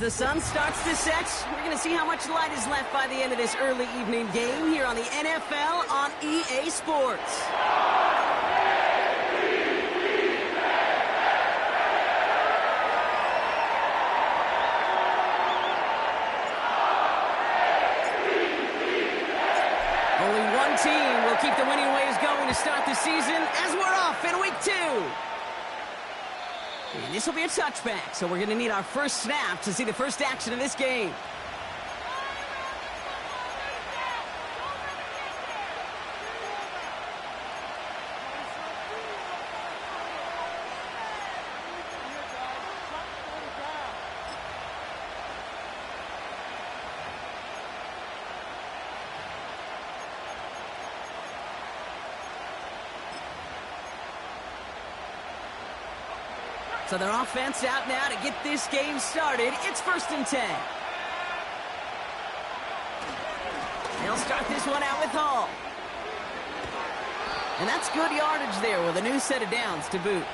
the sun starts to set, we're going to see how much light is left by the end of this early evening game here on the NFL on EA Sports. Only one team will keep the winning ways going to start the season as we're off in week 2. And this will be a touchback, so we're going to need our first snap to see the first action of this game. So their offense out now to get this game started. It's 1st and 10. They'll start this one out with Hall. And that's good yardage there with a new set of downs to boot.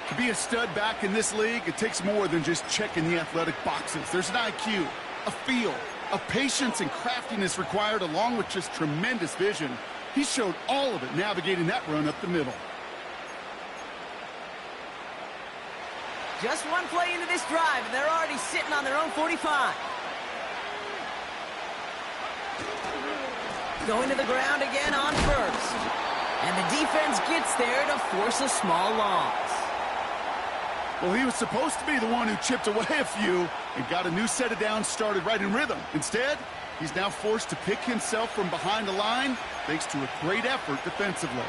To be a stud back in this league, it takes more than just checking the athletic boxes. There's an IQ, a feel, a patience and craftiness required along with just tremendous vision. He showed all of it navigating that run up the middle. Just one play into this drive, and they're already sitting on their own 45. Going to the ground again on first. And the defense gets there to force a small loss. Well, he was supposed to be the one who chipped away a few and got a new set of downs started right in rhythm. Instead, he's now forced to pick himself from behind the line thanks to a great effort defensively.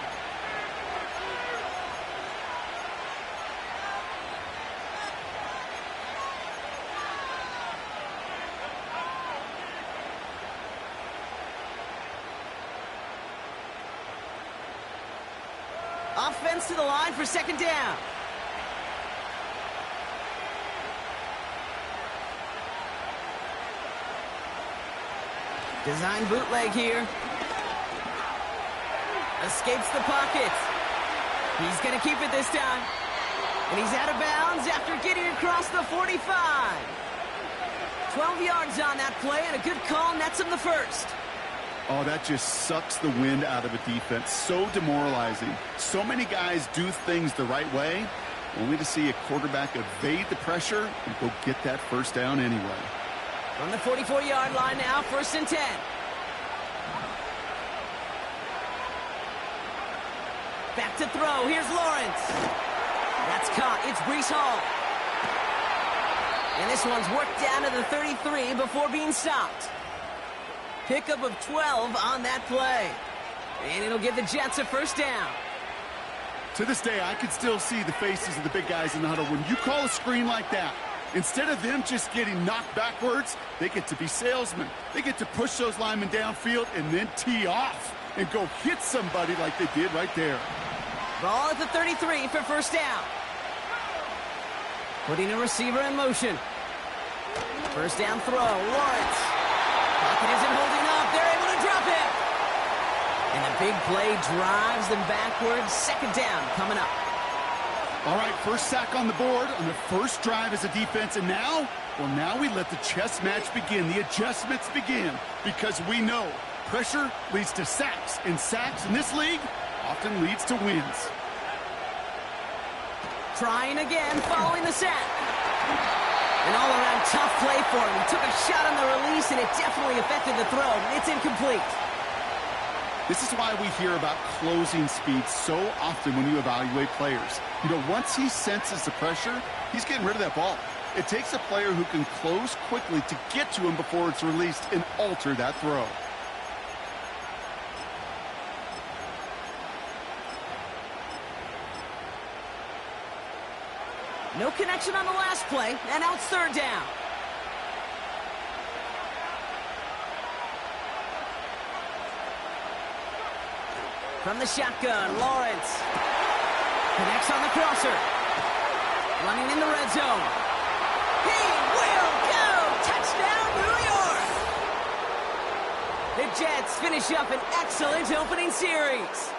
Offense to the line for 2nd down. Design bootleg here. Escapes the pocket. He's going to keep it this time. And he's out of bounds after getting across the 45. 12 yards on that play, and a good call nets him the first. Oh, that just sucks the wind out of a defense. So demoralizing. So many guys do things the right way, only to see a quarterback evade the pressure and go get that first down anyway. From the 44-yard line now, 1st and 10. Back to throw. Here's Lawrence. That's caught. It's Breece Hall. And this one's worked down to the 33 before being stopped. Pickup of 12 on that play. And it'll give the Jets a first down. To this day, I can still see the faces of the big guys in the huddle. When you call a screen like that, instead of them just getting knocked backwards, they get to be salesmen. They get to push those linemen downfield and then tee off and go hit somebody like they did right there. Ball at the 33 for first down. Putting a receiver in motion. First down throw, Lawrence. Pocket isn't holding up. They're able to drop it. And a big play drives them backwards. 2nd down coming up. All right, first sack on the board on the first drive as a defense. And now, well, now we let the chess match begin. The adjustments begin because we know pressure leads to sacks. And sacks in this league often leads to wins. Trying again following the sack. An all-around tough play for him. He took a shot on the release, and it definitely affected the throw. It's incomplete. This is why we hear about closing speed so often when you evaluate players. You know, once he senses the pressure, he's getting rid of that ball. It takes a player who can close quickly to get to him before it's released and alter that throw. No connection on the last play, and now it's 3rd down. From the shotgun, Lawrence. Connects on the crosser. Running in the red zone. He will go! Touchdown, New York! The Jets finish up an excellent opening series.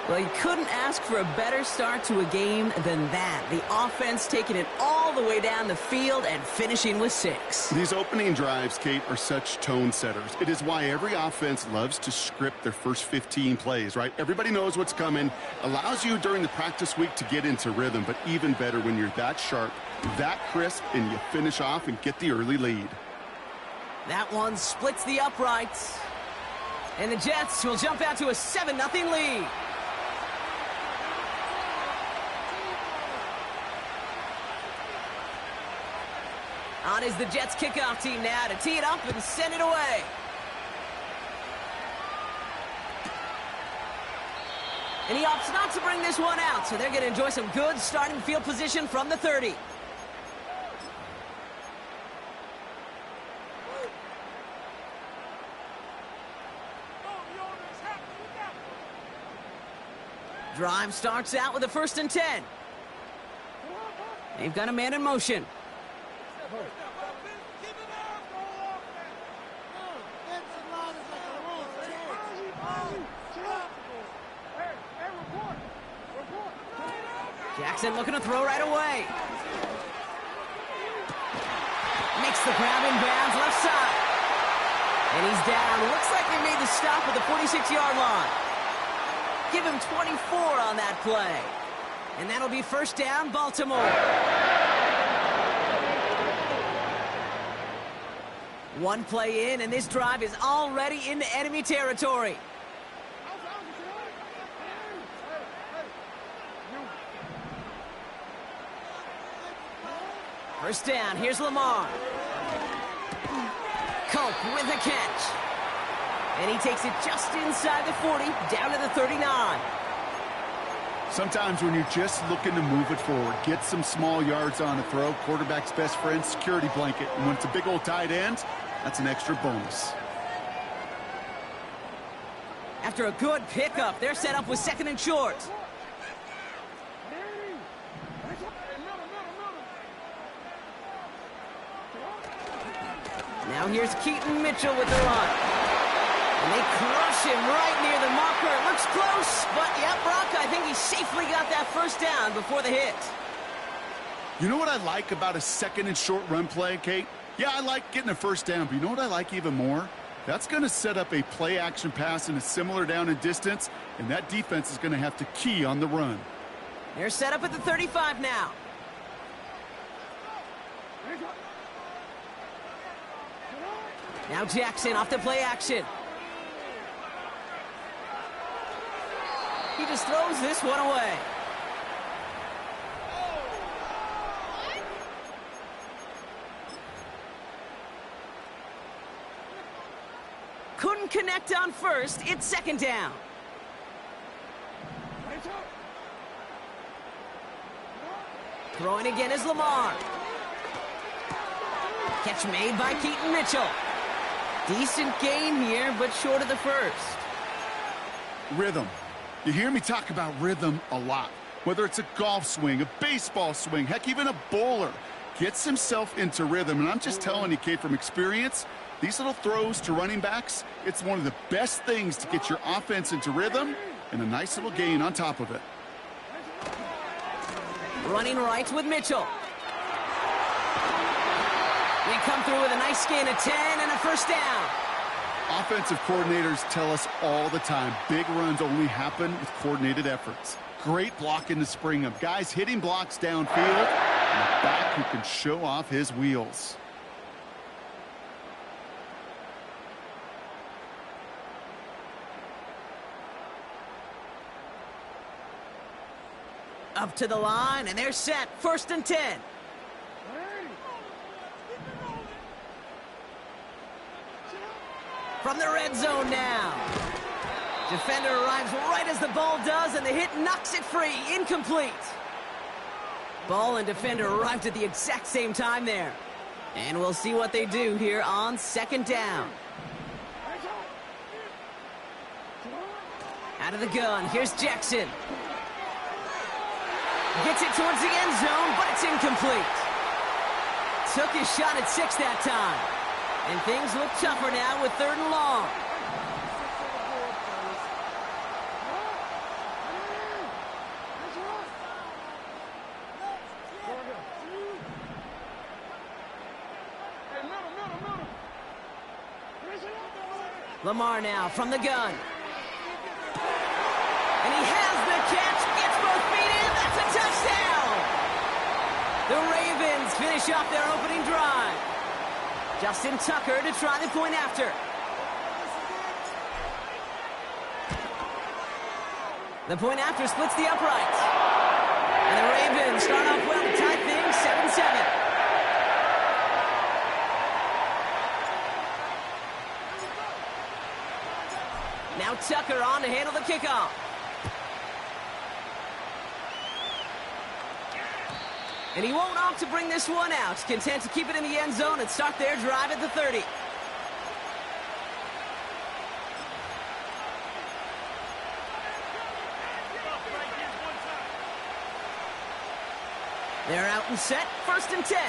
Well, you couldn't ask for a better start to a game than that. The offense taking it all the way down the field and finishing with 6. These opening drives, Kate, are such tone setters. It is why every offense loves to script their first 15 plays, right? Everybody knows what's coming. Allows you during the practice week to get into rhythm, but even better when you're that sharp, that crisp, and you finish off and get the early lead. That one splits the uprights. And the Jets will jump out to a 7-0 lead. On is the Jets kickoff team now to tee it up and send it away. And he opts not to bring this one out, so they're going to enjoy some good starting field position from the 30. Drive starts out with a 1st and 10. They've got a man in motion. Jackson looking to throw right away. Makes the grab in bounds left side. And he's down. Looks like they made the stop at the 46-yard line. Give him 24 on that play. And that'll be 1st down, Baltimore. One play in, and this drive is already into enemy territory. First down, here's Lamar. Cope with a catch. And he takes it just inside the 40, down to the 39. Sometimes when you're just looking to move it forward, get some small yards on a throw, quarterback's best friend, security blanket. And when it's a big old tight end, that's an extra bonus. After a good pickup, they're set up with 2nd and short. Now here's Keaton Mitchell with the run. And they crush him right near the marker. It looks close, but yeah, Brock, I think he safely got that 1st down before the hit. You know what I like about a 2nd and short run play, Kate? Yeah, I like getting a 1st down, but you know what I like even more? That's going to set up a play-action pass in a similar down and distance, and that defense is going to have to key on the run. They're set up at the 35 now. Now Jackson off the play action. He just throws this one away. Couldn't connect on 1st. It's 2nd down. Throwing again is Lamar. Catch made by Keaton Mitchell. Decent gain here, but short of the 1st. Rhythm. You hear me talk about rhythm a lot. Whether it's a golf swing, a baseball swing, heck, even a bowler. Gets himself into rhythm. And I'm just telling you, Kate, from experience, these little throws to running backs, it's one of the best things to get your offense into rhythm and a nice little gain on top of it. Running right with Mitchell. They come through with a nice gain of 10 and a 1st down. Offensive coordinators tell us all the time, big runs only happen with coordinated efforts. Great blocking to spring them. Guys hitting blocks downfield, and a back who can show off his wheels. Up to the line, and they're set. 1st and 10. From the red zone now. Defender arrives right as the ball does, and the hit knocks it free. Incomplete. Ball and defender arrived at the exact same time there. And we'll see what they do here on 2nd down. Out of the gun, here's Jackson. Gets it towards the end zone, but it's incomplete. Took his shot at 6 that time. And things look tougher now with 3rd and long. Lamar now from the gun. And he has the catch, gets both feet in, that's a touchdown! The Ravens finish off their opening drive. Justin Tucker to try the point after. The point after splits the uprights. And the Ravens start off well to tie things 7-7. Now Tucker on to handle the kickoff. And he won't opt to bring this one out. Content to keep it in the end zone and start their drive at the 30. They're out and set, 1st and 10.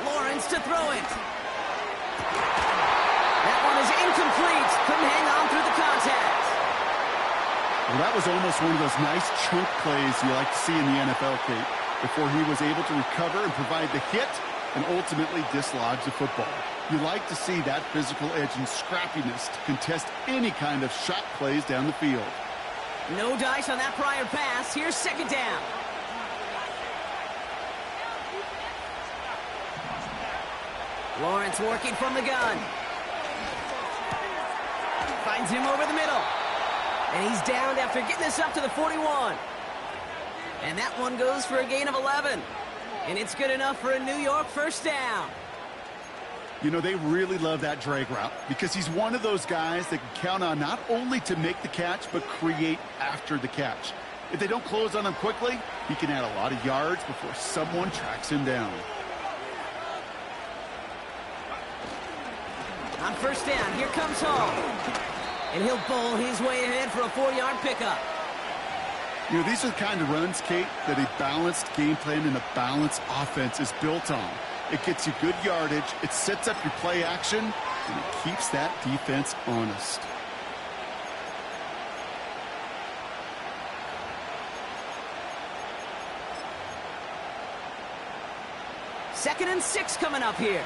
Lawrence to throw it. That one is incomplete. Couldn't hang on through the contact. Well, that was almost one of those nice chunk plays you like to see in the NFL, Kate, before he was able to recover and provide the hit and ultimately dislodge the football. You like to see that physical edge and scrappiness to contest any kind of shot plays down the field. No dice on that prior pass. Here's 2nd down. Lawrence working from the gun. Finds him over the middle. And he's downed after getting this up to the 41. And that one goes for a gain of 11. And it's good enough for a New York 1st down. You know, they really love that drag route because he's one of those guys that can count on not only to make the catch, but create after the catch. If they don't close on him quickly, he can add a lot of yards before someone tracks him down. On 1st down, here comes Hall. And he'll bowl his way ahead for a 4-yard pickup. You know, these are the kind of runs, Kate, that a balanced game plan and a balanced offense is built on. It gets you good yardage, it sets up your play action, and it keeps that defense honest. Second and 6 coming up here.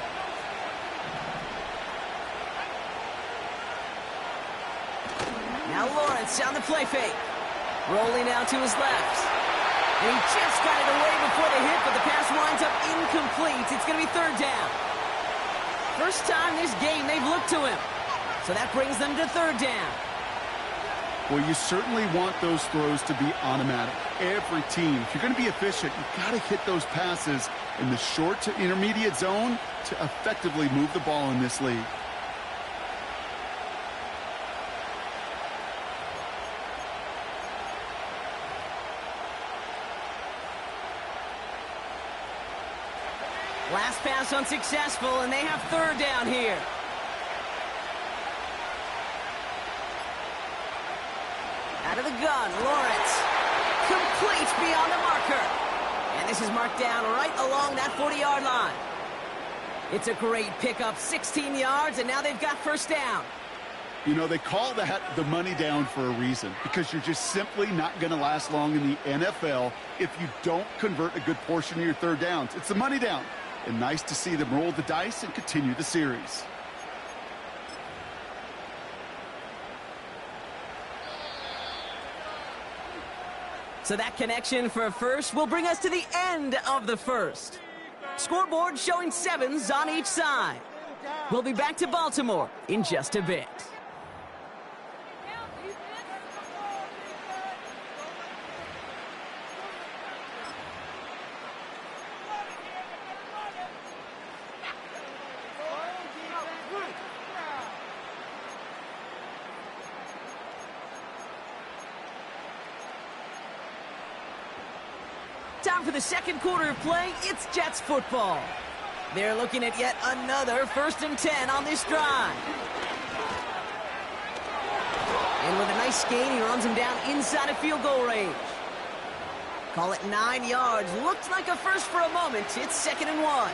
Now Lawrence on the play fake. Rolling out to his left. And he just got it away before the hit, but the pass winds up incomplete. It's going to be 3rd down. First time this game they've looked to him. So that brings them to 3rd down. Well, you certainly want those throws to be automatic. Every team, if you're going to be efficient, you've got to hit those passes in the short to intermediate zone to effectively move the ball in this league. Last pass unsuccessful, and they have 3rd down here. Out of the gun, Lawrence. Complete beyond the marker. And this is marked down right along that 40-yard line. It's a great pickup, 16 yards, and now they've got 1st down. You know, they call that the money down for a reason, because you're just simply not going to last long in the NFL if you don't convert a good portion of your 3rd downs. It's the money down. And nice to see them roll the dice and continue the series. So that connection for a first will bring us to the end of the 1st. Scoreboard showing 7s on each side. We'll be back to Baltimore in just a bit. Time for the 2nd quarter of play. It's Jets football. They're looking at yet another 1st and 10 on this drive. And with a nice gain, he runs him down inside of field goal range. Call it 9 yards. Looked like a first for a moment. It's 2nd and 1.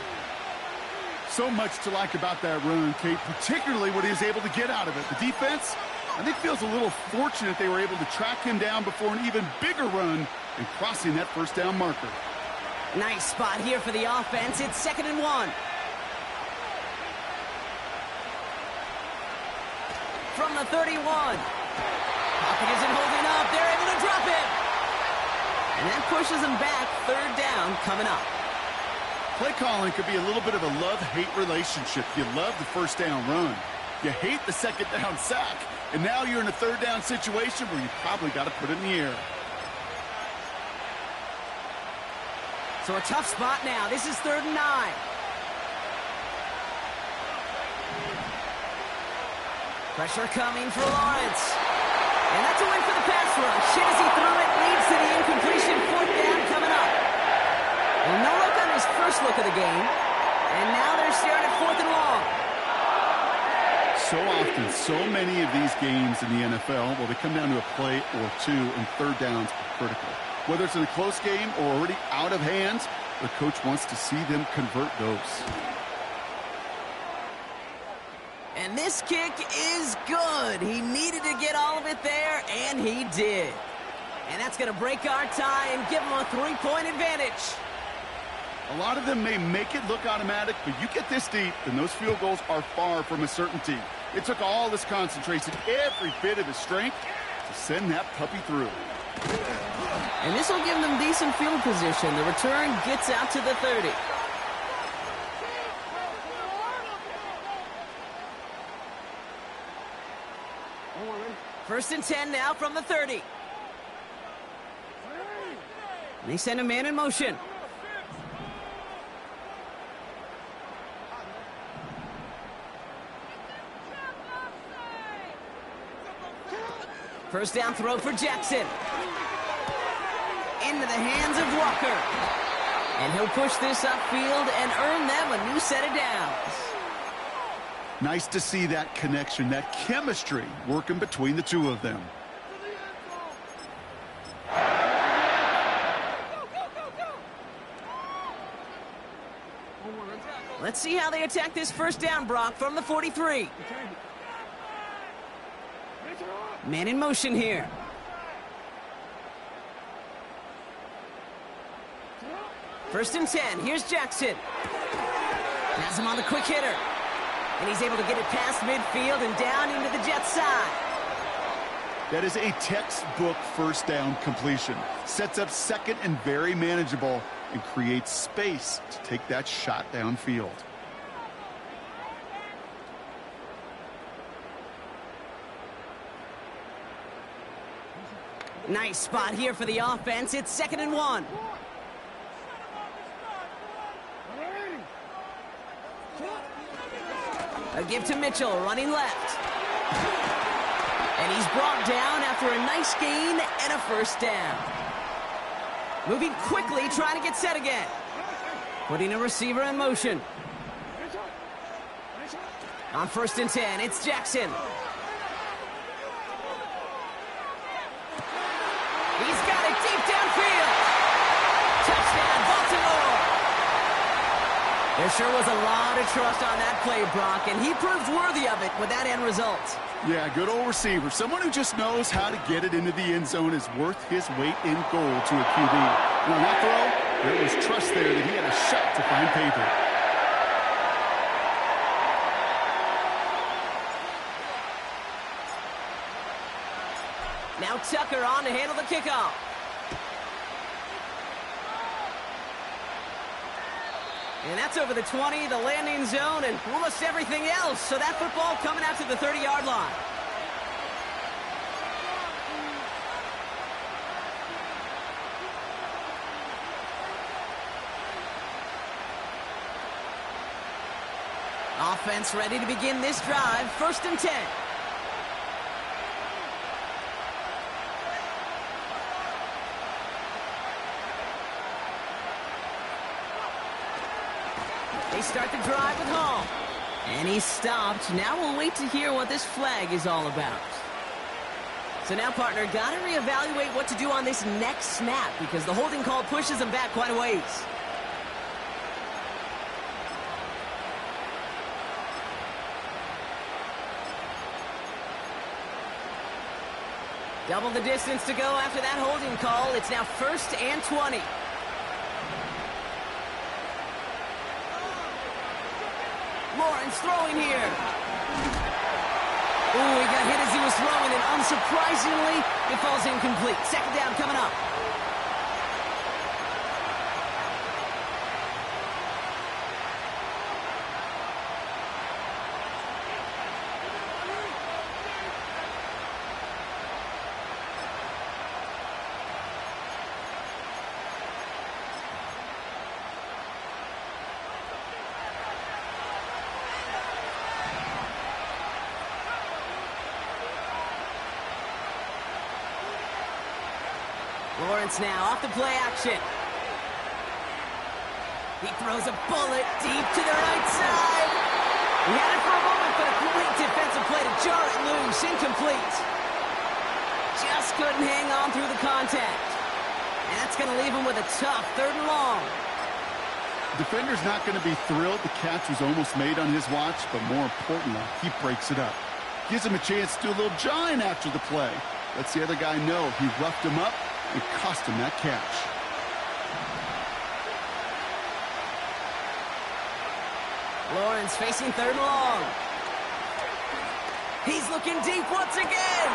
So much to like about that run, Kate, particularly what he was able to get out of it. The defense I think feels a little fortunate they were able to track him down before an even bigger run and crossing that first down marker. Nice spot here for the offense. It's 2nd and 1. From the 31. Pocket isn't holding up. They're able to drop it. And that pushes them back. 3rd down coming up. Play calling could be a little bit of a love-hate relationship. You love the first down run. You hate the 2nd down sack. And now you're in a 3rd down situation where you probably got to put it in the air. So a tough spot now. This is 3rd and 9. Pressure coming for Lawrence. And that's a win for the pass rush. Shazy threw it, leads to the incompletion. 4th down coming up. And no look on his first look of the game. And now they're staring at 4th and long. So often, so many of these games in the NFL, well, they come down to a play or two, and 3rd downs are critical. Whether it's in a close game or already out of hands, the coach wants to see them convert those. And this kick is good. He needed to get all of it there, and he did. And that's going to break our tie and give him a 3-point advantage. A lot of them may make it look automatic, but you get this deep, and those field goals are far from a certainty. It took all his concentration, every bit of his strength, to send that puppy through. And this will give them decent field position. The return gets out to the 30. First and 10 now from the 30. And they send a man in motion. First down throw for Jackson. Into the hands of Walker. And he'll push this upfield and earn them a new set of downs. Nice to see that connection, that chemistry working between the two of them. Let's see how they attack this first down, Brock, from the 43. Man in motion here. First and 10. Here's Jackson. Has him on the quick hitter. And he's able to get it past midfield and down into the Jets' side. That is a textbook first down completion. Sets up second and very manageable and creates space to take that shot downfield. Nice spot here for the offense. It's 2nd and 1. A give to Mitchell, running left. And he's brought down after a nice gain and a first down. Moving quickly, trying to get set again. Putting a receiver in motion. On first and 10, it's Jackson. He's got it deep downfield. Touchdown, Baltimore. There sure was a lot of trust on that play, Brock, and he proved worthy of it with that end result. Yeah, good old receiver. Someone who just knows how to get it into the end zone is worth his weight in gold to a QB. And on that throw, there was trust there that he had a shot to find paper. Now Tucker on to handle the kickoff. And that's over the 20, the landing zone, and almost everything else. So that football coming out to the 30-yard line. Offense ready to begin this drive. First and 10. They start the drive with Hall. And he's stopped. Now we'll wait to hear what this flag is all about. So now, partner, got to reevaluate what to do on this next snap because the holding call pushes him back quite a ways. Double the distance to go after that holding call. It's now 1st and 20. Lawrence throwing here. Ooh, he got hit as he was throwing, and unsurprisingly, it falls incomplete. 2nd down coming up. Lawrence now off the play action. He throws a bullet deep to the right side. He had it for a moment, but a great defensive play to jar it loose. Incomplete. Just couldn't hang on through the contact. And that's going to leave him with a tough 3rd and long. Defender's not going to be thrilled the catch was almost made on his watch, but more importantly, he breaks it up. Gives him a chance to do a little jawing after the play. Lets the other guy know he roughed him up. It cost him that catch. Lawrence facing 3rd and long. He's looking deep once again.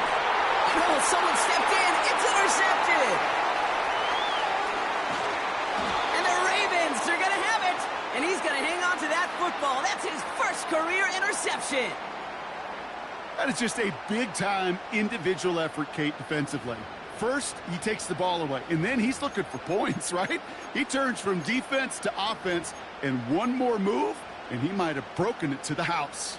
Oh, someone stepped in. It's intercepted. And the Ravens are going to have it. And he's going to hang on to that football. That's his 1st career interception. That is just a big-time individual effort, Kate, defensively. First, he takes the ball away, and then he's looking for points, right? He turns from defense to offense, and one more move, and he might have broken it to the house.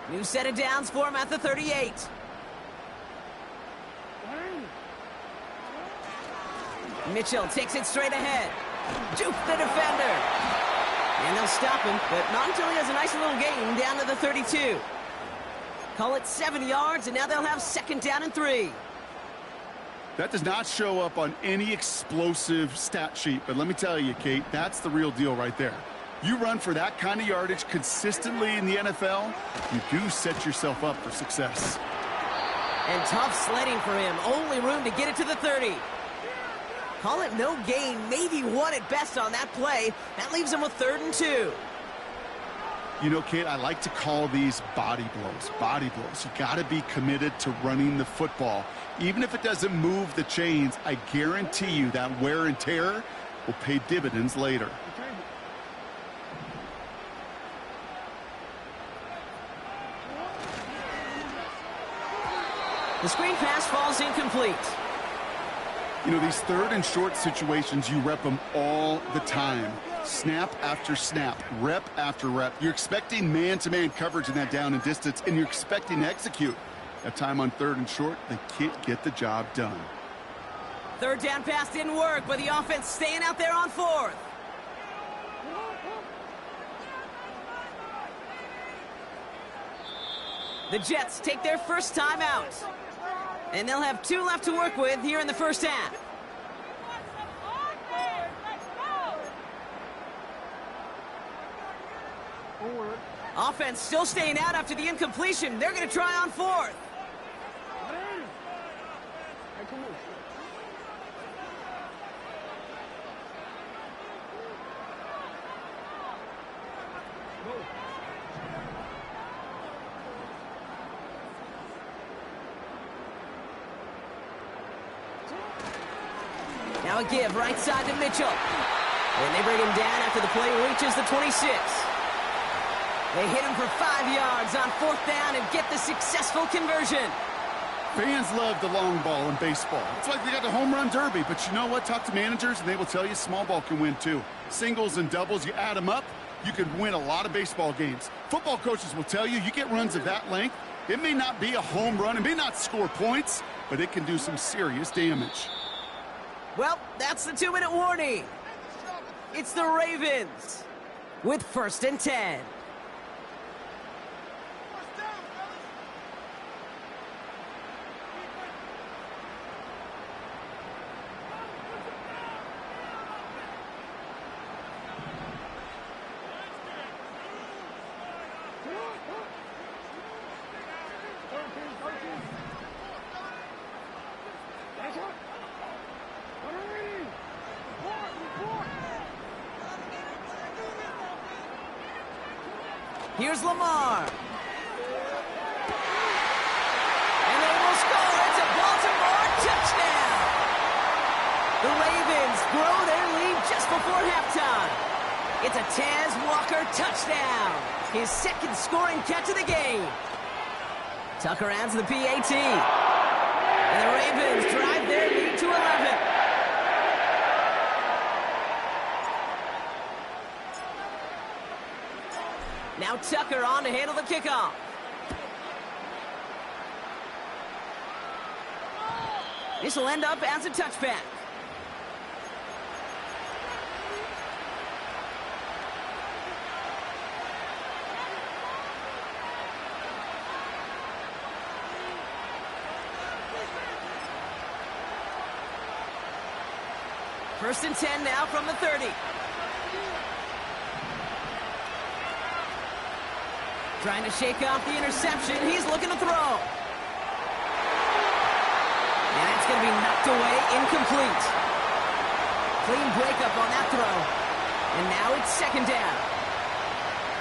New set of downs for him at the 38. Mitchell takes it straight ahead. Juke the defender. And they'll stop him, but not until he has a nice little gain down to the 32. Call it 7 yards, and now they'll have 2nd down and 3. That does not show up on any explosive stat sheet, but let me tell you, Kate, that's the real deal right there. You run for that kind of yardage consistently in the NFL, you do set yourself up for success. And tough sledding for him. Only room to get it to the 30. Call it no gain, maybe 1 at best on that play. That leaves him with 3rd and 2. You know, Kate, I like to call these body blows. Body blows. You got to be committed to running the football. Even if it doesn't move the chains, I guarantee you that wear and tear will pay dividends later. The screen pass falls incomplete. You know, these 3rd and short situations, you rep them all the time. Snap after snap, rep after rep. You're expecting man-to-man coverage in that down and distance, and you're expecting to execute. That time on 3rd and short, they can't get the job done. 3rd down pass didn't work, but the offense staying out there on 4th. The Jets take their first time out. And they'll have 2 left to work with here in the 1st half. Offense still staying out after the incompletion. They're going to try on 4th. Now a give right side to Mitchell. And they bring him down after the play reaches the 26. They hit him for 5 yards on 4th down and get the successful conversion. Fans love the long ball in baseball. It's like they got the home run derby. But you know what? Talk to managers, and they will tell you small ball can win too. Singles and doubles, you add them up, you could win a lot of baseball games. Football coaches will tell you, you get runs of that length, it may not be a home run, it may not score points, but it can do some serious damage. Well, that's the 2-minute warning. It's the Ravens with 1st and 10. Here's Lamar. And they will score. It's a Baltimore touchdown. The Ravens grow their lead just before halftime. It's a Tez Walker touchdown. His second scoring catch of the game. Tucker adds the PAT. And the Ravens drive their lead to 11. Now Tucker on to handle the kickoff. This will end up as a touchback. First and 10 now from the 30. Trying to shake off the interception. He's looking to throw. And it's going to be knocked away, incomplete. Clean breakup on that throw. And now it's second down.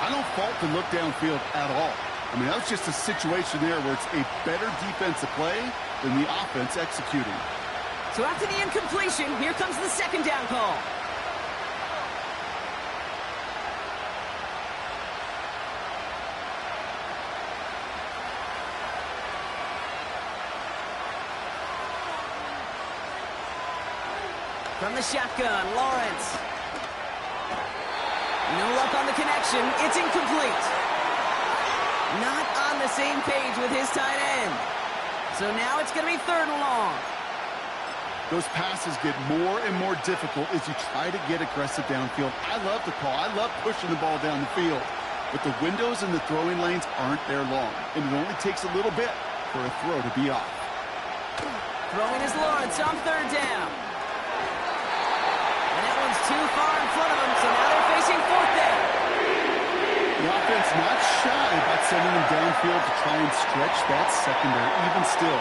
I don't fault the look downfield at all. I mean, that was just a situation there where it's a better defensive play than the offense executing. So after the incompletion, here comes the second down call. From the shotgun, Lawrence. No luck on the connection. It's incomplete. Not on the same page with his tight end. So now it's going to be third and long. Those passes get more and more difficult as you try to get aggressive downfield. I love the call. I love pushing the ball down the field. But the windows in the throwing lanes aren't there long. And it only takes a little bit for a throw to be off. Throwing is Lawrence on third down. Too far in front of them, so now they're facing fourth down. The offense not shy about sending them downfield to try and stretch that secondary. Even still,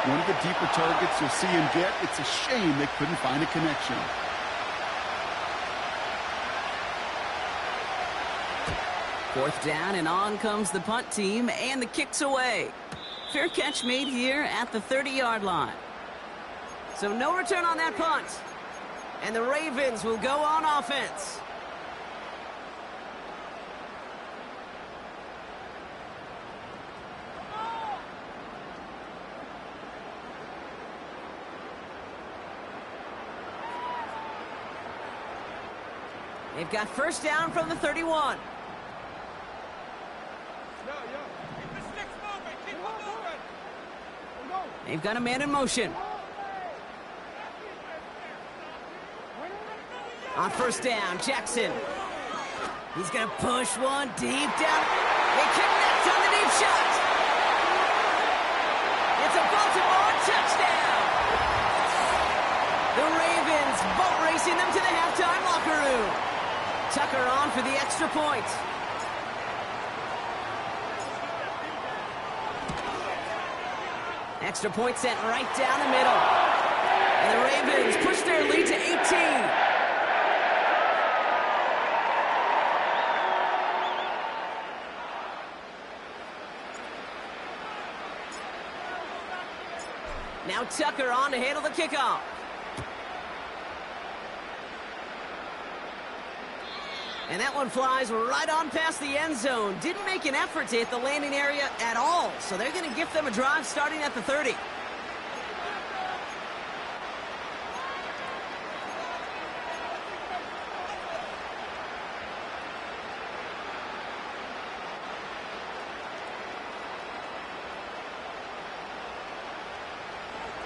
one of the deeper targets you'll see him get. It's a shame they couldn't find a connection. Fourth down, and on comes the punt team, and the kick's away. Fair catch made here at the 30-yard line. So no return on that punt. And the Ravens will go on offense. They've got first down from the 31. They've got a man in motion. On first down, Jackson. He's going to push one deep down. They connect on the deep shot. It's a Baltimore touchdown. The Ravens boat racing them to the halftime locker room. Tucker on for the extra point. Extra point sent right down the middle. And the Ravens push their lead to 18. Now Tucker on to handle the kickoff. And that one flies right on past the end zone. Didn't make an effort to hit the landing area at all. So they're going to gift them a drive starting at the 30.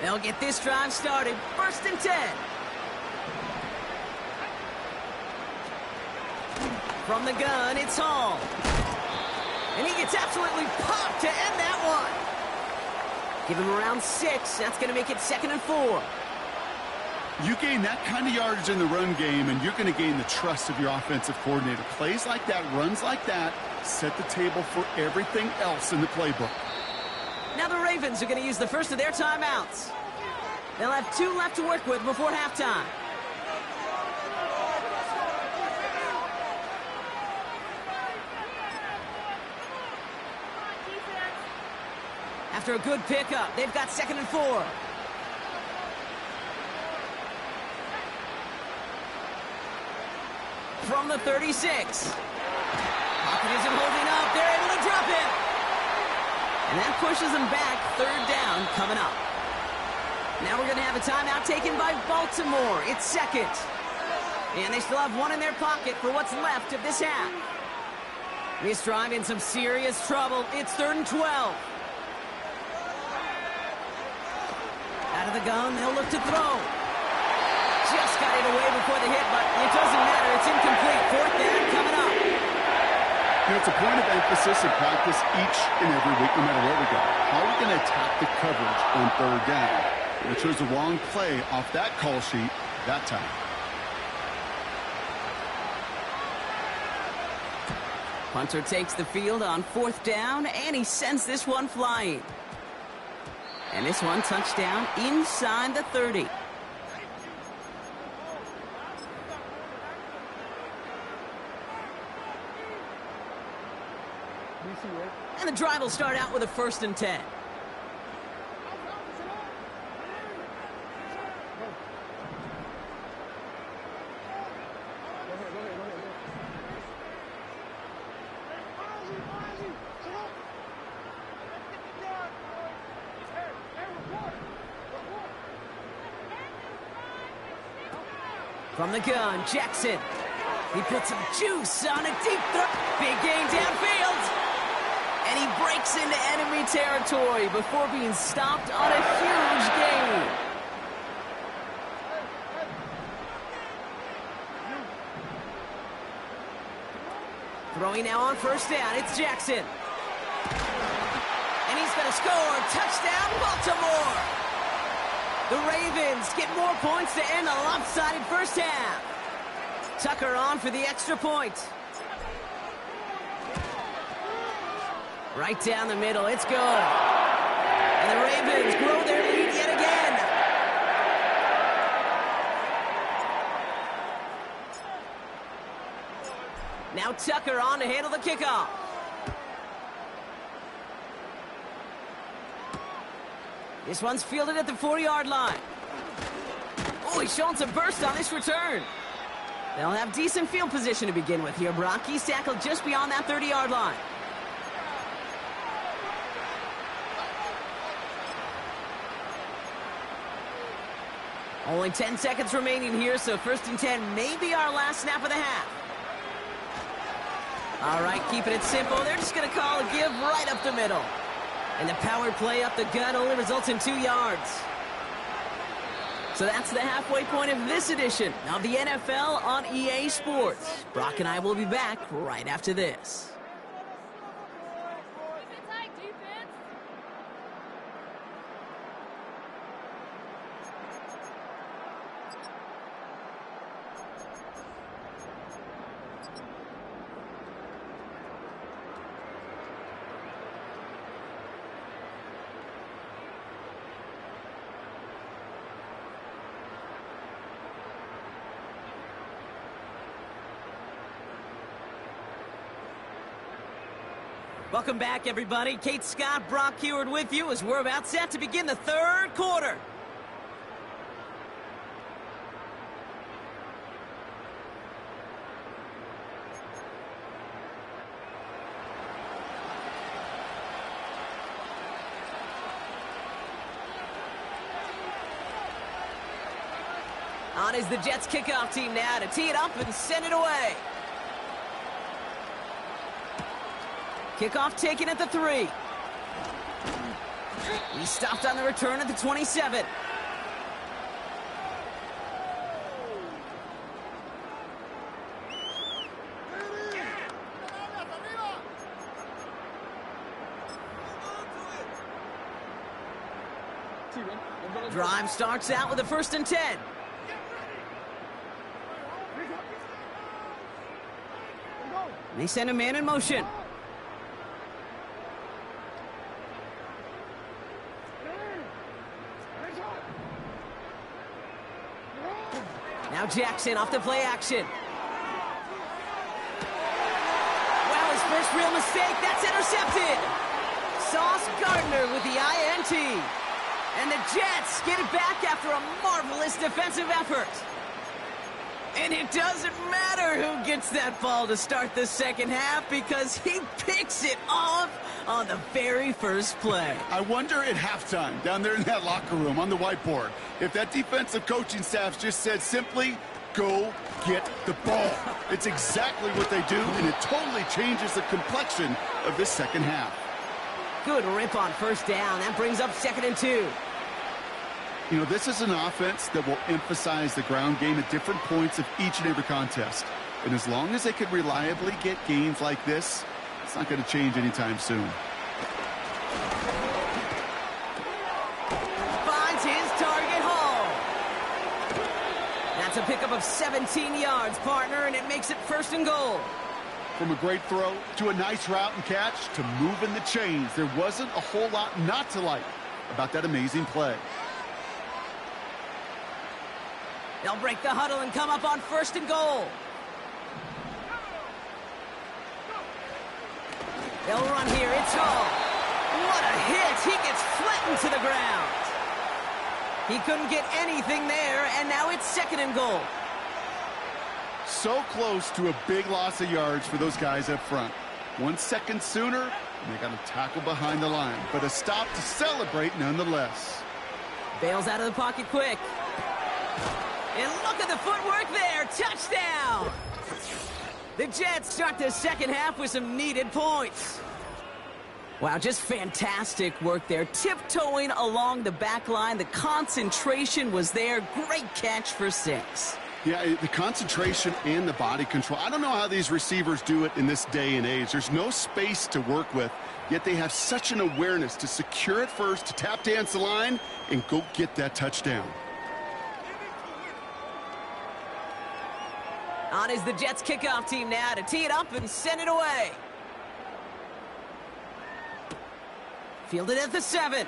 They'll get this drive started. First and 10. From the gun, it's Hall. And he gets absolutely popped to end that one. Give him around 6. That's going to make it 2nd and 4. You gain that kind of yardage in the run game, and you're going to gain the trust of your offensive coordinator. Plays like that, runs like that, set the table for everything else in the playbook. Now the Ravens are going to use the first of their timeouts. They'll have 2 left to work with before halftime. After a good pickup, they've got 2nd and 4. From the 36. Pocket isn't holding up. They're able to drop it. And that pushes them back. 3rd down coming up. Now we're going to have a timeout taken by Baltimore. It's 2nd. And they still have 1 in their pocket for what's left of this half. This drive in some serious trouble. It's 3rd and 12. Out of the gun, they'll look to throw. Just got it away before the hit, but it doesn't matter. It's incomplete. 4th down coming up. You know, it's a point of emphasis in practice each and every week, no matter where we go. How are we going to attack the coverage on 3rd down? It chose the wrong play off that call sheet that time. Punter takes the field on 4th down, and he sends this one flying. And this one touchdown inside the 30. And the drive will start out with a 1st and 10. From the gun, Jackson. He puts some juice on a deep throw. Big gain downfield. And he breaks into enemy territory before being stopped on a huge gain. Throwing now on 1st down, it's Jackson. And he's going to score. Touchdown, Baltimore. The Ravens get more points to end the lopsided first half. Tucker on for the extra point. Right down the middle, it's good. And the Ravens grow their lead yet again. Now Tucker on to handle the kickoff. This one's fielded at the 40-yard line. Oh, he's showing some burst on this return. They'll have decent field position to begin with here, Brock. He's tackled just beyond that 30-yard line. Only 10 seconds remaining here, so 1st and 10 may be our last snap of the half. All right, keeping it simple. They're just going to call a give right up the middle. And the power play up the gut only results in 2 yards. So that's the halfway point of this edition of the NFL on EA Sports. Brock and I will be back right after this. Welcome back, everybody. Kate Scott, Brock Huard with you as we're about set to begin the 3rd quarter. On is the Jets kickoff team now to tee it up and send it away. Kickoff taken at the 3. He stopped on the return at the 27. Drive starts out with a 1st and 10. They send a man in motion. Now Jackson off the play action. Well, his first real mistake, that's intercepted. Sauce Gardner with the INT. And the Jets get it back after a marvelous defensive effort. And it doesn't matter who gets that ball to start the second half because he picks it off on the very first play. I wonder at halftime, down there in that locker room on the whiteboard, if that defensive coaching staff just said simply, go get the ball. It's exactly what they do, and it totally changes the complexion of this second half. Good rip on first down. That brings up 2nd and 2. You know, this is an offense that will emphasize the ground game at different points of each and every contest. And as long as they can reliably get gains like this, it's not going to change anytime soon. Finds his target hole. That's a pickup of 17 yards, partner, and it makes it 1st and goal. From a great throw to a nice route and catch to moving the chains, there wasn't a whole lot not to like about that amazing play. They'll break the huddle and come up on 1st and goal. They'll run here. It's Hall. What a hit. He gets flattened to the ground. He couldn't get anything there, and now it's 2nd and goal. So close to a big loss of yards for those guys up front. 1 second sooner, and they got a tackle behind the line. But a stop to celebrate nonetheless. Bails out of the pocket quick. And look at the footwork there. Touchdown! The Jets start the second half with some needed points. Wow, just fantastic work there. Tiptoeing along the back line. The concentration was there. Great catch for 6. Yeah, the concentration and the body control. I don't know how these receivers do it in this day and age. There's no space to work with, yet they have such an awareness to secure it first, to tap dance the line, and go get that touchdown. On is the Jets kickoff team now to tee it up and send it away. Fielded at the 7.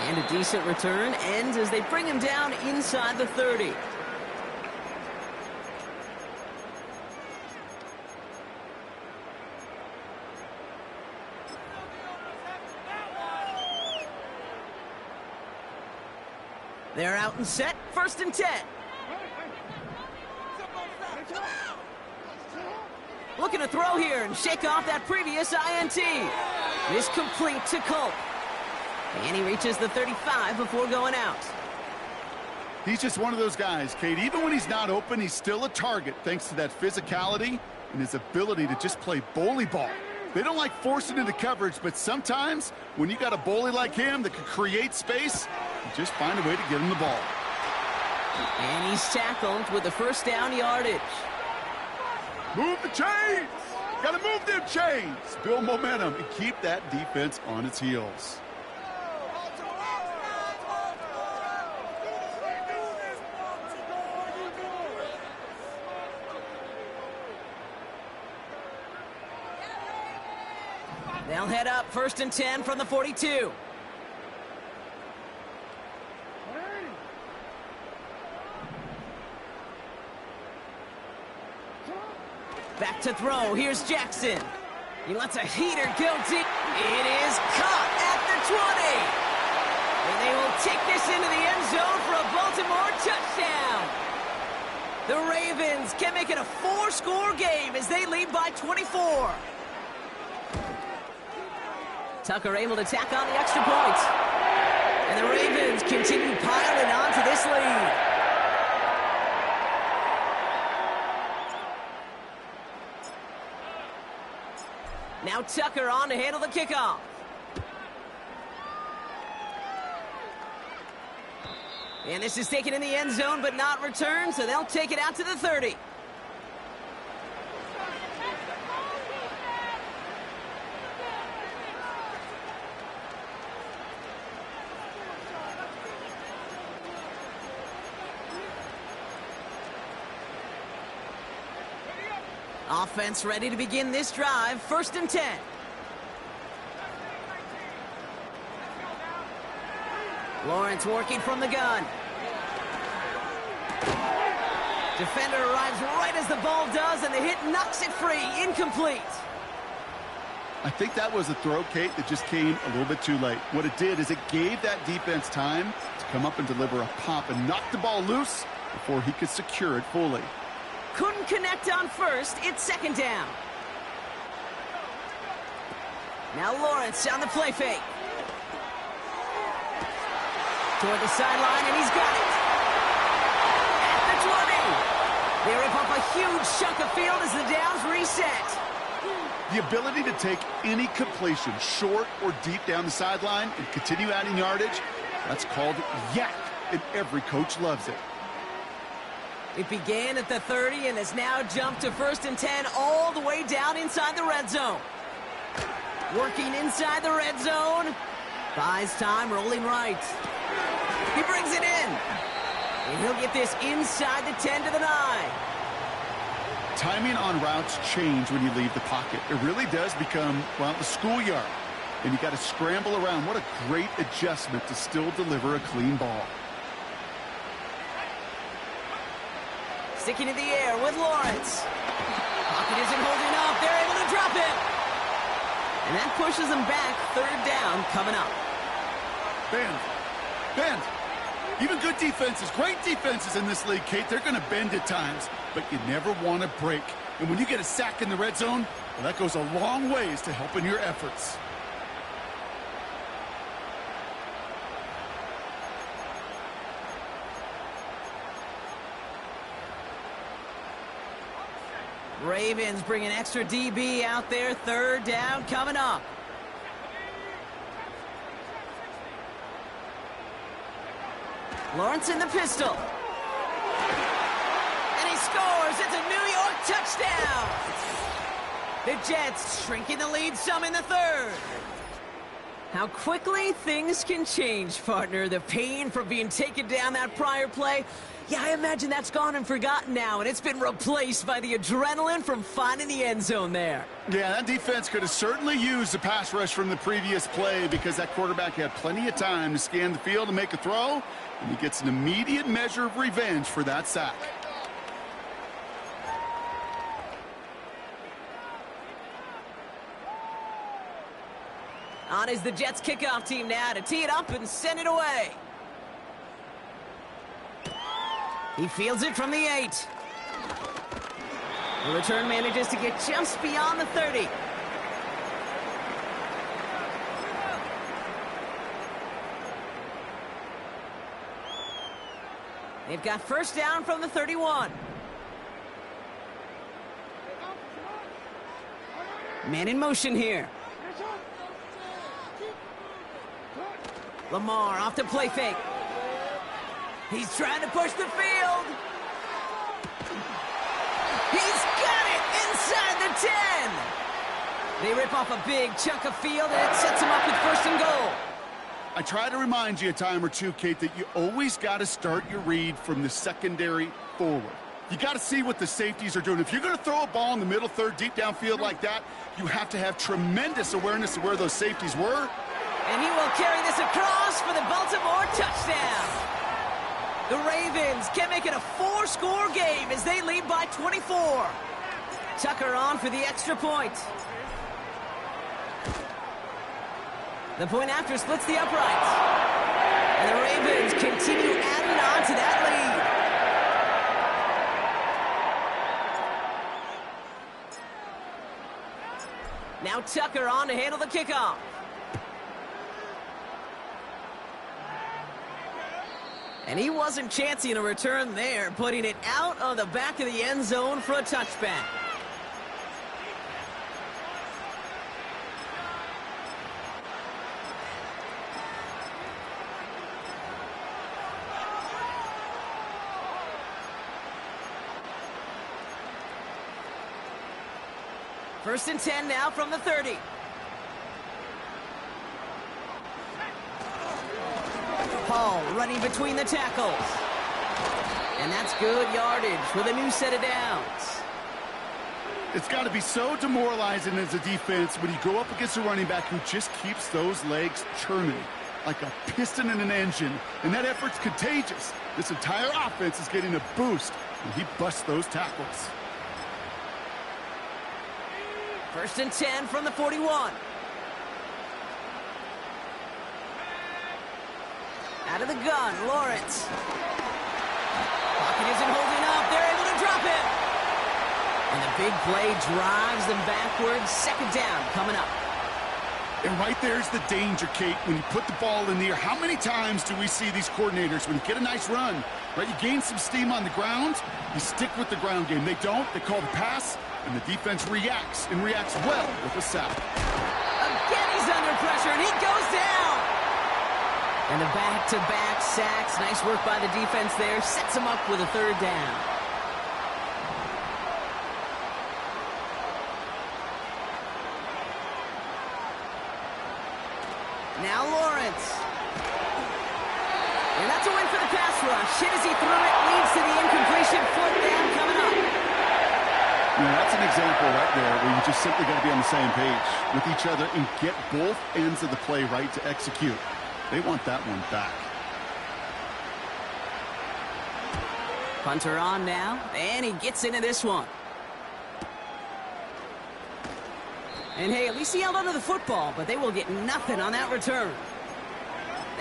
And a decent return ends as they bring him down inside the 30. They're out and set. 1st and 10. Looking to throw here and shake off that previous INT. This complete to Culp. And he reaches the 35 before going out. He's just one of those guys, Kate. Even when he's not open, he's still a target thanks to that physicality and his ability to just play bully ball. They don't like forcing into coverage, but sometimes when you got a bully like him that can create space, you just find a way to get him the ball. And he's tackled with the 1st down yardage. Move the chains! Got to move them chains! Build momentum and keep that defense on its heels. They'll head up 1st and 10 from the 42. Back to throw. Here's Jackson. He lets a heater go deep. It is caught at the 20. And they will take this into the end zone for a Baltimore touchdown. The Ravens can make it a 4-score game as they lead by 24. Tucker able to tack on the extra point. And the Ravens continue piling on to this lead. Now Tucker on to handle the kickoff. And this is taken in the end zone but not returned, so they'll take it out to the 30. Offense ready to begin this drive. 1st and 10. Lawrence working from the gun. Defender arrives right as the ball does, and the hit knocks it free. Incomplete. I think that was a throw, Kate, that just came a little bit too late. What it did is it gave that defense time to come up and deliver a pop and knock the ball loose before he could secure it fully. Couldn't connect on first. It's second down. Now Lawrence on the play fake. Toward the sideline, and he's got it. At the 20. They rip up a huge chunk of field as the downs reset. The ability to take any completion, short or deep down the sideline, and continue adding yardage, that's called yak, and every coach loves it. It began at the 30 and has now jumped to 1st and 10 all the way down inside the red zone. Working inside the red zone. Buys time, rolling right. He brings it in. And he'll get this inside the 10 to the 9. Timing on routes change when you leave the pocket. It really does become, well, the schoolyard. And you got to scramble around. What a great adjustment to still deliver a clean ball. Sticking in the air with Lawrence. Pocket isn't holding up. They're able to drop it. And that pushes them back. 3rd down coming up. Bend. Even good defenses, great defenses in this league, Kate, they're going to bend at times, but you never want to break. And when you get a sack in the red zone, well, that goes a long ways to helping your efforts. Ravens bring an extra DB out there. 3rd down coming up. Lawrence in the pistol. And he scores. It's a New York touchdown. The Jets shrinking the lead some in the 3rd. How quickly things can change, partner. The pain from being taken down that prior play. Yeah, I imagine that's gone and forgotten now, and it's been replaced by the adrenaline from finding the end zone there. Yeah, that defense could have certainly used the pass rush from the previous play because that quarterback had plenty of time to scan the field and make a throw, and he gets an immediate measure of revenge for that sack. On is the Jets kickoff team now to tee it up and send it away. He fields it from the 8. The return manages to get just beyond the 30. They've got 1st down from the 31. Man in motion here. Lamar off the play fake. He's trying to push the field. He's got it inside the 10. They rip off a big chunk of field, and it sets him up with 1st and goal. I try to remind you a time or two, Kate, that you always got to start your read from the secondary forward. You got to see what the safeties are doing. If you're going to throw a ball in the middle 3rd, deep downfield like that, you have to have tremendous awareness of where those safeties were. And he will carry this across for the Baltimore touchdown. The Ravens can make it a 4-score game as they lead by 24. Tucker on for the extra point. The point after splits the uprights. And the Ravens continue adding on to that lead. Now Tucker on to handle the kickoff. And he wasn't chancing a return there, putting it out of the back of the end zone for a touchback. First and 10 now from the 30. Hall running between the tackles. And that's good yardage with a new set of downs. It's got to be so demoralizing as a defense when you go up against a running back who just keeps those legs churning. like a piston in an engine, and that effort's contagious. This entire offense is getting a boost, and he busts those tackles. 1st and 10 from the 41. Out of the gun, Lawrence. Pocket isn't holding up. They're able to drop it. And the big play drives them backwards. 2nd down coming up. And right there's the danger, Kate, when you put the ball in the air. How many times do we see these coordinators, when you get a nice run, right, you gain some steam on the ground, you stick with the ground game. They don't. They call the pass, and the defense reacts, and reacts well with a sack. Again, he's under pressure, and he goes down. And the back-to-back sacks. Nice work by the defense there. Sets him up with a 3rd down. Now Lawrence. And that's a win for the pass rush. Hit as he threw it. Leads to the incompletion. 4th down coming up. Yeah, that's an example right there where you just simply got to be on the same page with each other and get both ends of the play right to execute. They want that one back. Punter on now, and he gets into this one. And hey, at least he held onto the football, but they will get nothing on that return.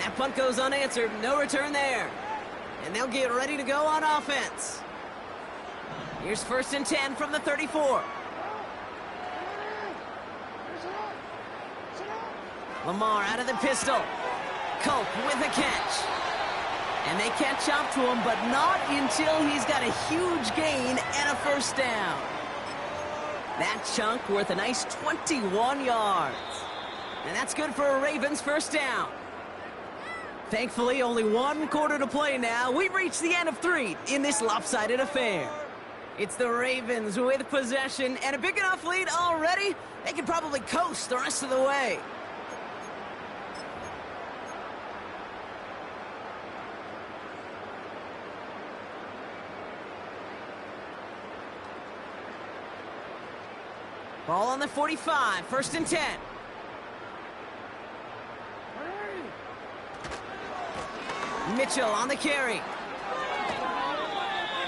That punt goes unanswered, no return there. And they'll get ready to go on offense. Here's 1st and 10 from the 34. Lamar out of the pistol. Culp with a catch. And they catch up to him, but not until he's got a huge gain and a 1st down. That chunk worth a nice 21 yards. And that's good for a Ravens 1st down. Thankfully, only 1 quarter to play now. We've reached the end of 3 in this lopsided affair. It's the Ravens with possession and a big enough lead already. They could probably coast the rest of the way. Ball on the 45, 1st and 10. Mitchell on the carry.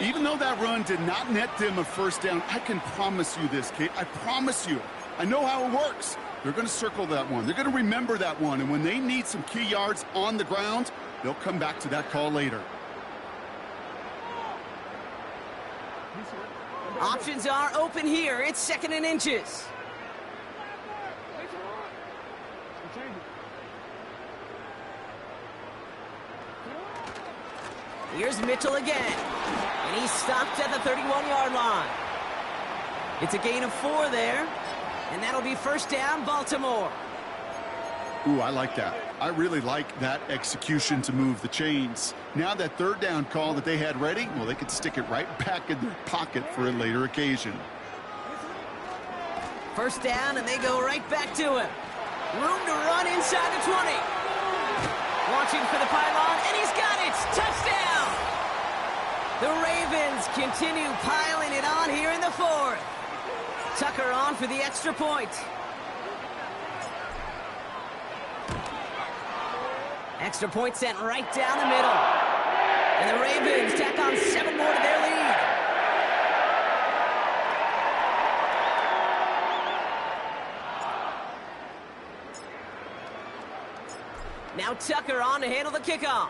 Even though that run did not net them a 1st down, I can promise you this, Kate. I promise you. I know how it works. They're going to circle that one. They're going to remember that one. And when they need some key yards on the ground, they'll come back to that call later. Options are open here. It's 2nd and inches. Here's Mitchell again. And he's stopped at the 31-yard line. It's a gain of 4 there. And that'll be 1st down, Baltimore. Ooh, I like that. I really like that execution to move the chains. Now that 3rd down call that they had ready, well, they could stick it right back in their pocket for a later occasion. 1st down, and they go right back to him. Room to run inside the 20. Launching for the pylon, and he's got it! Touchdown! The Ravens continue piling it on here in the 4th. Tucker on for the extra point. Extra point sent right down the middle. And the Ravens tack on 7 more to their lead. Now Tucker on to handle the kickoff.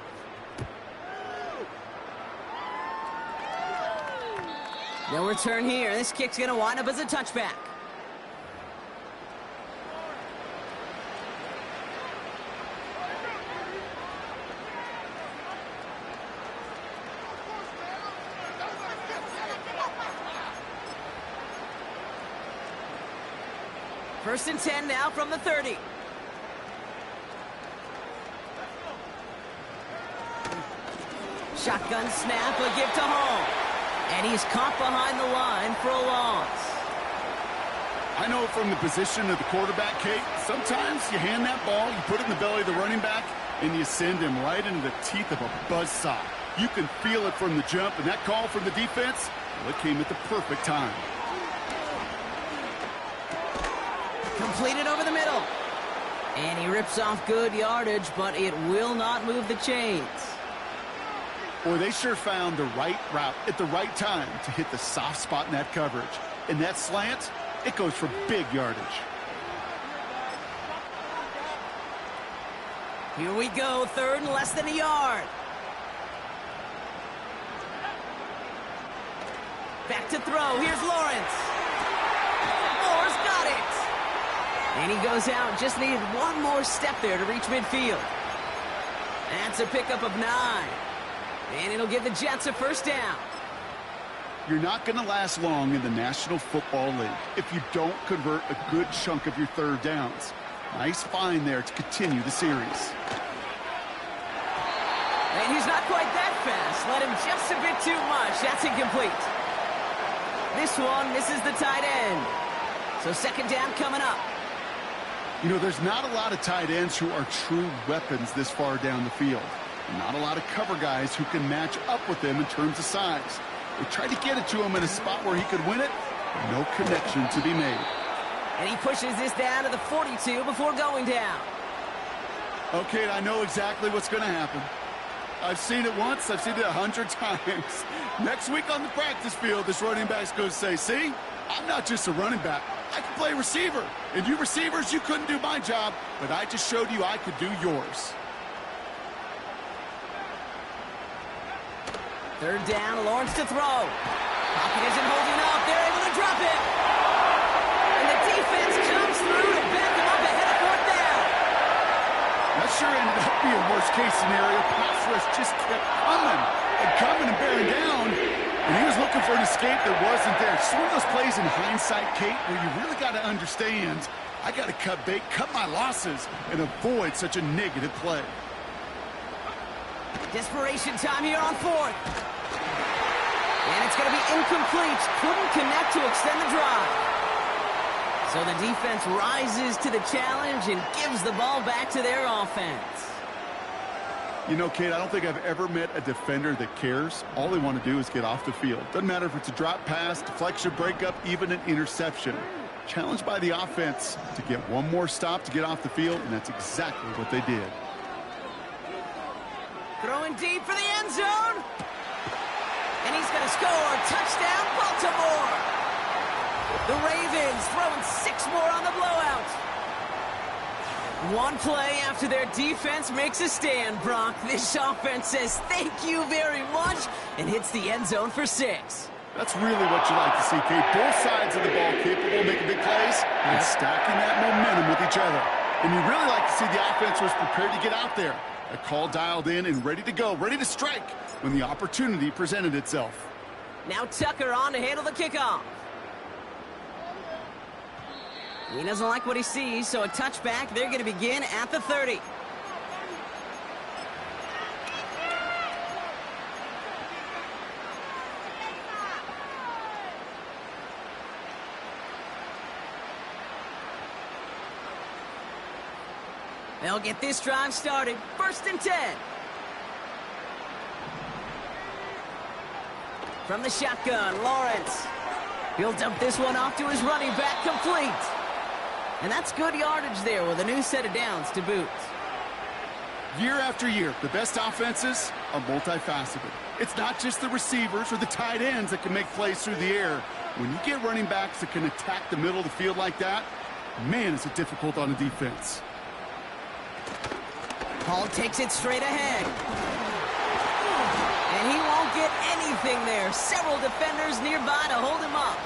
No return here. This kick's going to wind up as a touchback. First and 10 now from the 30. Shotgun snap, a give to Hall. And he's caught behind the line for a loss. I know from the position of the quarterback, Kate, sometimes you hand that ball, you put it in the belly of the running back, and you send him right into the teeth of a buzzsaw. You can feel it from the jump, and that call from the defense, well, it came at the perfect time. Completed over the middle. And he rips off good yardage, but it will not move the chains. Boy, they sure found the right route at the right time to hit the soft spot in that coverage. And that slant, it goes for big yardage. Here we go, third and less than a yard. Back to throw, here's Lawrence. Moore's got it. And he goes out, just needed one more step there to reach midfield. That's a pickup of 9. And it'll give the Jets a first down. You're not going to last long in the National Football League if you don't convert a good chunk of your third downs. Nice find there to continue the series. And he's not quite that fast. Let him just a bit too much. That's incomplete. This one misses the tight end. So second down coming up. You know, there's not a lot of tight ends who are true weapons this far down the field. Not a lot of cover guys who can match up with them in terms of size. They tried to get it to him in a spot where he could win it, but no connection to be made. And he pushes this down to the 42 before going down. Okay, I know exactly what's going to happen. I've seen it once, I've seen it 100 times. Next week on the practice field, this running back's going to say, see, I'm not just a running back. I can play receiver. And you receivers, you couldn't do my job, but I just showed you I could do yours. Third down, Lawrence to throw. Pocket isn't holding up. They're able to drop it. And the defense comes through to back him up ahead of fourth down. That sure ended up being worst-case scenario. Pass rush just kept coming and bearing down. And he was looking for an escape that wasn't there. Just one of those plays in hindsight, Kate, where you really got to understand, I got to cut bait, cut my losses, and avoid such a negative play. Desperation time here on fourth. And it's going to be incomplete. Couldn't connect to extend the drive. So the defense rises to the challenge and gives the ball back to their offense. You know, Kate, I don't think I've ever met a defender that cares. All they want to do is get off the field. Doesn't matter if it's a drop pass, deflection, breakup, even an interception. Challenged by the offense to get one more stop to get off the field, and that's exactly what they did. Throwing deep for the end zone. And he's going to score. Touchdown, Baltimore. The Ravens throwing 6 more on the blowout. One play after their defense makes a stand, Brock. This offense says thank you very much and hits the end zone for 6. That's really what you like to see, Kate. Both sides of the ball capable of making big plays and stacking that momentum with each other. And you really like to see the offense was prepared to get out there. A call dialed in and ready to go, ready to strike when the opportunity presented itself. Now Tucker on to handle the kickoff. He doesn't like what he sees, so a touchback. They're going to begin at the 30. They'll get this drive started. 1st and 10. From the shotgun, Lawrence. He'll dump this one off to his running back, complete. And that's good yardage there with a new set of downs to boot. Year after year, the best offenses are multifaceted. It's not just the receivers or the tight ends that can make plays through the air. When you get running backs that can attack the middle of the field like that, man, is it difficult on a defense. Paul takes it straight ahead. And he won't get anything there. Several defenders nearby to hold him up.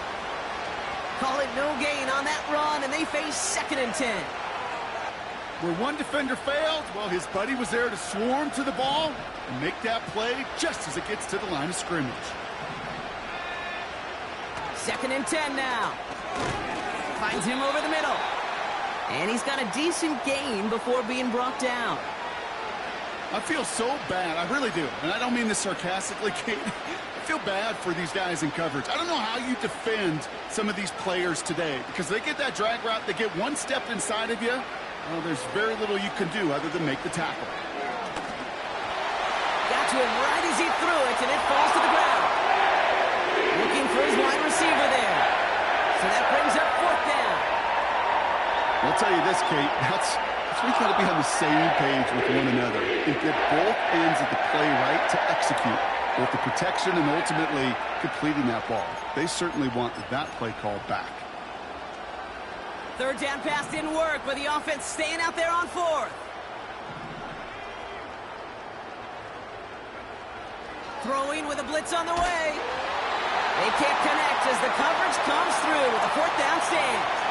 Call it no gain on that run, and they face 2nd and 10. Where one defender failed, well, his buddy was there to swarm to the ball and make that play just as it gets to the line of scrimmage. 2nd and 10 now. Finds him over the middle. And he's got a decent gain before being brought down. I feel so bad. I really do. And I don't mean this sarcastically, Kate. I feel bad for these guys in coverage. I don't know how you defend some of these players today because they get that drag route, they get one step inside of you. Well, there's very little you can do other than make the tackle. Got to him right as he threw it, and it falls to the ground. Looking for his wide receiver there. So that brings up 4th down. I'll tell you this, Kate, that's we got to be on the same page with one another and get both ends of the play right to execute, both the protection and ultimately completing that ball. They certainly want that play call back. Third down pass didn't work, but the offense staying out there on fourth. Throwing with a blitz on the way. They can't connect as the coverage comes through with a fourth down stand.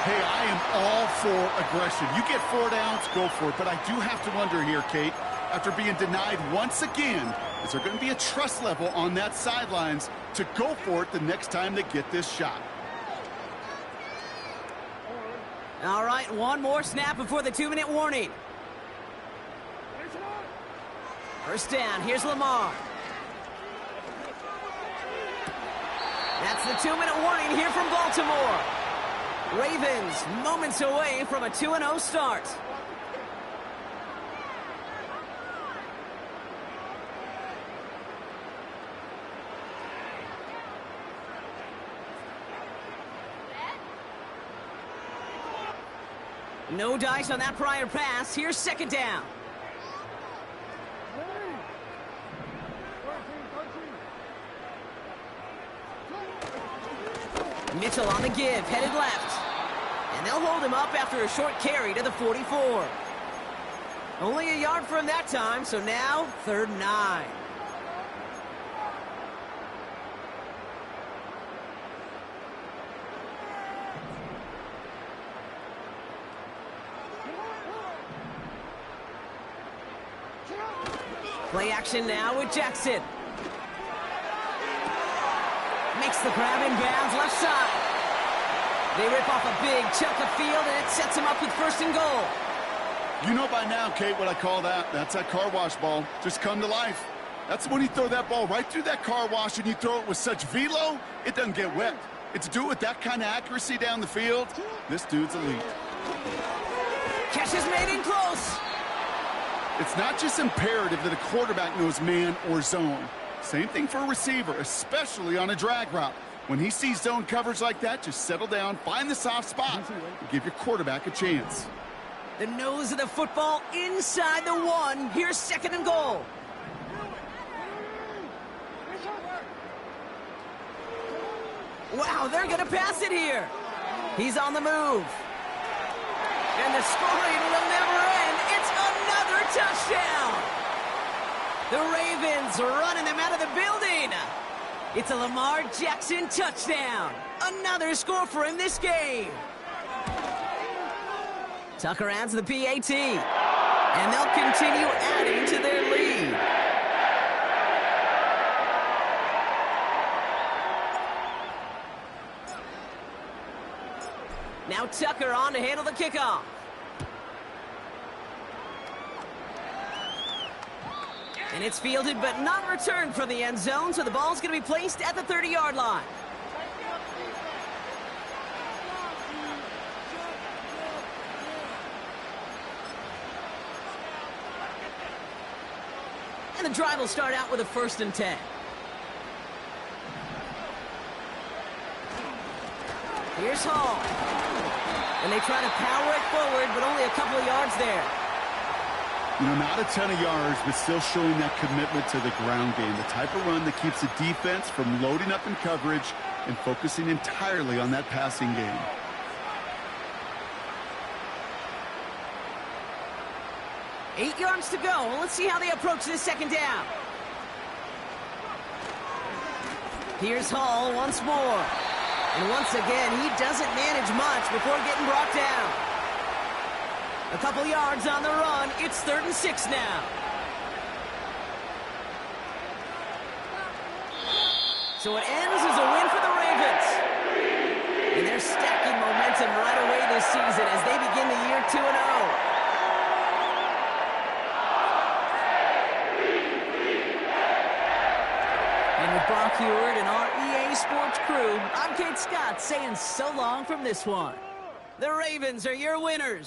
Hey, I am all for aggression. You get 4 downs, go for it. But I do have to wonder here, Kate, after being denied once again, is there going to be a trust level on that sidelines to go for it the next time they get this shot? All right, one more snap before the 2-minute warning. First down, here's Lamar. That's the 2-minute warning here from Baltimore. Ravens moments away from a 2-0 start. No dice on that prior pass. Here's second down. Mitchell on the give, headed left. And they'll hold him up after a short carry to the 44. Only a yard from that time, so now 3rd and 9. Play action now with Jackson. Makes the grab in bounds left side. They rip off a big chunk of field, and it sets him up with 1st and goal. You know by now, Kate, what I call that. That's that car wash ball. Just come to life. That's when you throw that ball right through that car wash and you throw it with such velo, it doesn't get wet. And to do it with that kind of accuracy down the field, this dude's elite. Catch is made in close. It's not just imperative that a quarterback knows man or zone. Same thing for a receiver, especially on a drag route. When he sees zone coverage like that, just settle down, find the soft spot, and give your quarterback a chance. The nose of the football inside the 1. Here's 2nd and goal. Wow, they're going to pass it here. He's on the move. And the scoring will never end. It's another touchdown. The Ravens running them out of the building. It's a Lamar Jackson touchdown. Another score for him this game. Tucker adds the PAT. And they'll continue adding to their lead. Now Tucker on to handle the kickoff. And it's fielded but not returned from the end zone, so the ball's going to be placed at the 30-yard line. And the drive will start out with a 1st and 10. Here's Hall. And they try to power it forward, but only a couple of yards there. You know, not a ton of yards, but still showing that commitment to the ground game. The type of run that keeps the defense from loading up in coverage and focusing entirely on that passing game. Eight yards to go. Well, let's see how they approach this 2nd down. Here's Hall once more. And once again, he doesn't manage much before getting brought down. A couple yards on the run. It's 3rd and 6 now. So it ends as a win for the Ravens. And they're stacking momentum right away this season as they begin the year 2-0. And with Brock Huard and our EA Sports crew, I'm Kate Scott saying so long from this one. The Ravens are your winners.